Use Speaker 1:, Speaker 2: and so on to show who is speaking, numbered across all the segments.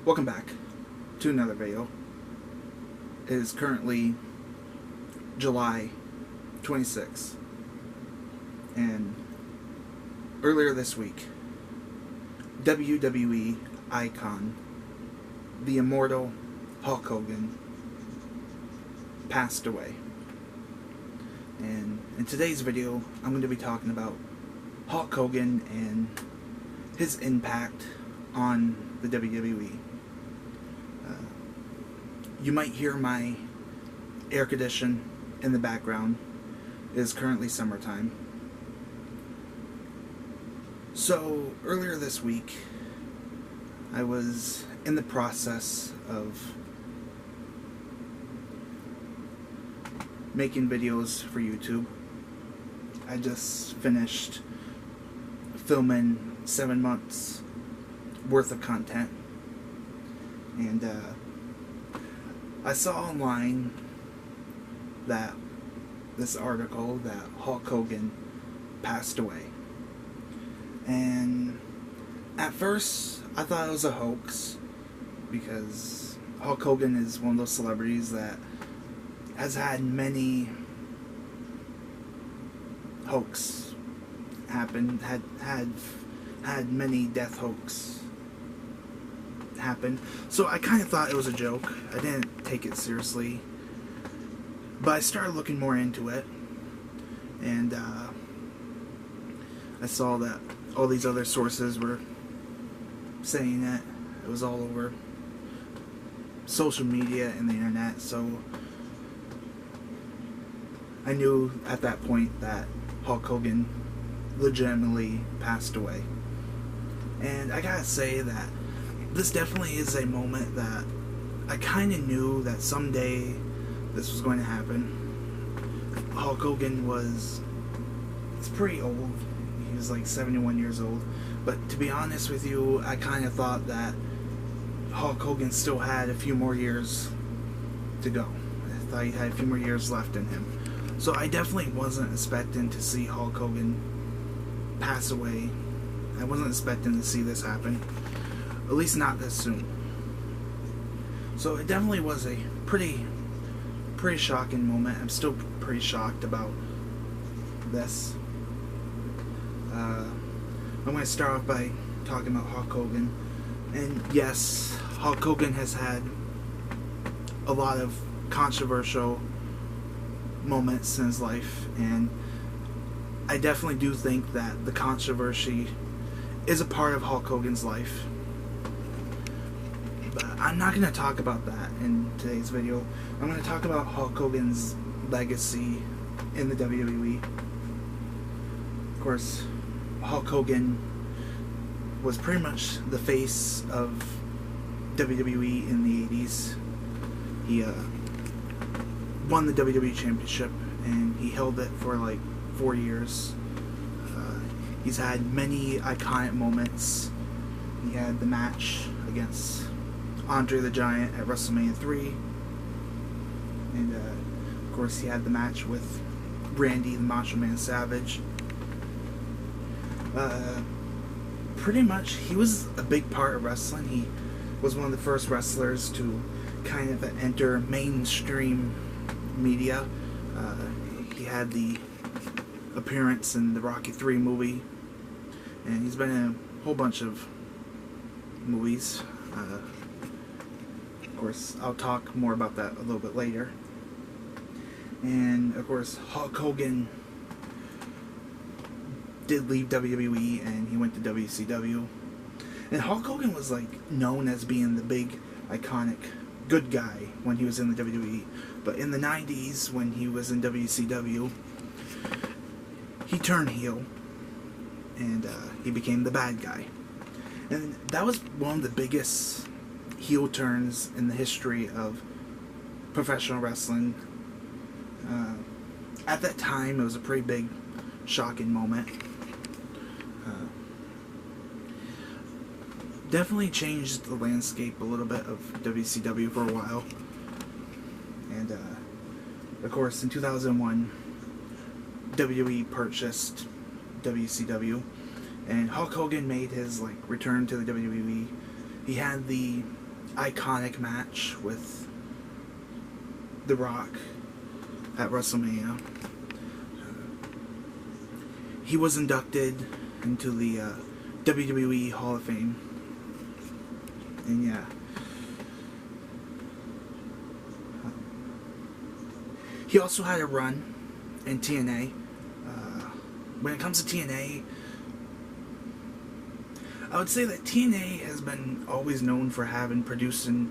Speaker 1: Welcome back to another video. It is currently July 26th, and earlier this week, WWE icon, the immortal Hulk Hogan, passed away. And in today's video, I'm going to be talking about Hulk Hogan and his impact on the WWE. You might hear my air condition in the background. It is currently summertime. So earlier this week, I was in the process of making videos for YouTube. I just finished filming 7 months worth of content, and I saw online that this article that Hulk Hogan passed away, and at first I thought it was a hoax, because Hulk Hogan is one of those celebrities that has had many hoax happen, had many death hoax happen. So I kind of thought it was a joke. I didn't take it seriously, but I started looking more into it, and I saw that all these other sources were saying it. It was all over social media and the internet, so I knew at that point that Hulk Hogan legitimately passed away. And I gotta say that this definitely is a moment that I kind of knew that someday this was going to happen. Hulk Hogan it's pretty old. He was like 71 years old. But to be honest with you, I kind of thought that Hulk Hogan still had a few more years to go. I thought he had a few more years left in him. So I definitely wasn't expecting to see Hulk Hogan pass away. I wasn't expecting to see this happen. At least not this soon. So it definitely was a pretty shocking moment. I'm still pretty shocked about this. I'm going to start off by talking about Hulk Hogan. And yes, Hulk Hogan has had a lot of controversial moments in his life, and I definitely do think that the controversy is a part of Hulk Hogan's life. But I'm not going to talk about that in today's video. I'm going to talk about Hulk Hogan's legacy in the WWE. Of course, Hulk Hogan was pretty much the face of WWE in the 80s. He won the WWE Championship, and he held it for like 4 years. He's had many iconic moments. He had the match against Andre the Giant at WrestleMania 3, and of course he had the match with Randy the Macho Man Savage. Pretty much he was a big part of wrestling. He was one of the first wrestlers to kind of enter mainstream media. He had the appearance in the Rocky 3 movie, and he's been in a whole bunch of movies. Of course, I'll talk more about that a little bit later. And of course, Hulk Hogan did leave WWE, and he went to WCW. And Hulk Hogan was like known as being the big, iconic, good guy when he was in the WWE. But in the 90s, when he was in WCW, he turned heel, and he became the bad guy. And that was one of the biggest heel turns in the history of professional wrestling. At that time, it was a pretty big, shocking moment. Definitely changed the landscape a little bit of WCW for a while. And of course, in 2001, WWE purchased WCW, and Hulk Hogan made his return to the WWE. He had the iconic match with The Rock at WrestleMania. He was inducted into the WWE Hall of Fame. And yeah. He also had a run in TNA. When it comes to TNA, I would say that TNA has been always known for producing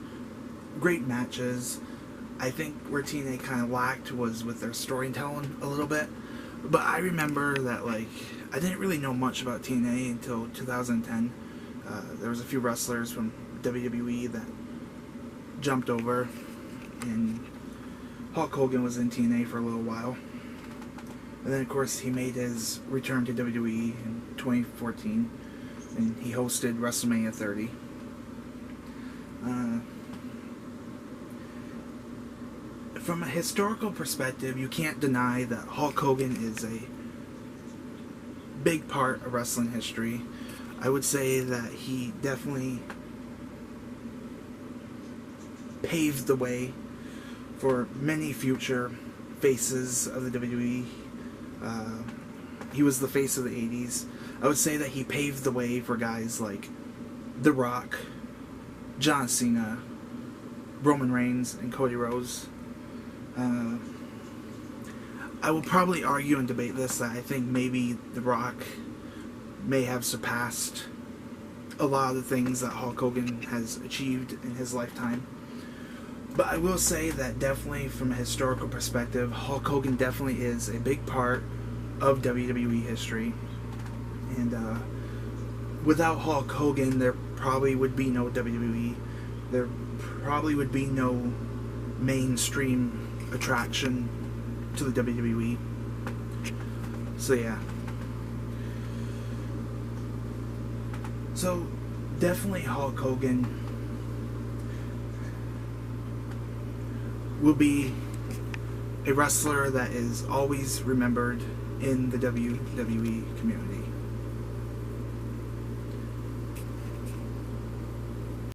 Speaker 1: great matches. I think where TNA kind of lacked was with their storytelling a little bit. But I remember that, like, I didn't really know much about TNA until 2010. There was a few wrestlers from WWE that jumped over, and Hulk Hogan was in TNA for a little while. And then, of course, he made his return to WWE in 2014, and he hosted WrestleMania 30. From a historical perspective, you can't deny that Hulk Hogan is a big part of wrestling history. I would say that he definitely paved the way for many future faces of the WWE. He was the face of the 80s. I would say that he paved the way for guys like The Rock, John Cena, Roman Reigns, and Cody Rhodes. I will probably argue and debate this that I think maybe The Rock may have surpassed a lot of the things that Hulk Hogan has achieved in his lifetime. But I will say that definitely from a historical perspective, Hulk Hogan definitely is a big part of WWE history. And without Hulk Hogan, there probably would be no WWE. There probably would be no mainstream attraction to the WWE. So yeah. So definitely Hulk Hogan will be a wrestler that is always remembered in the WWE community.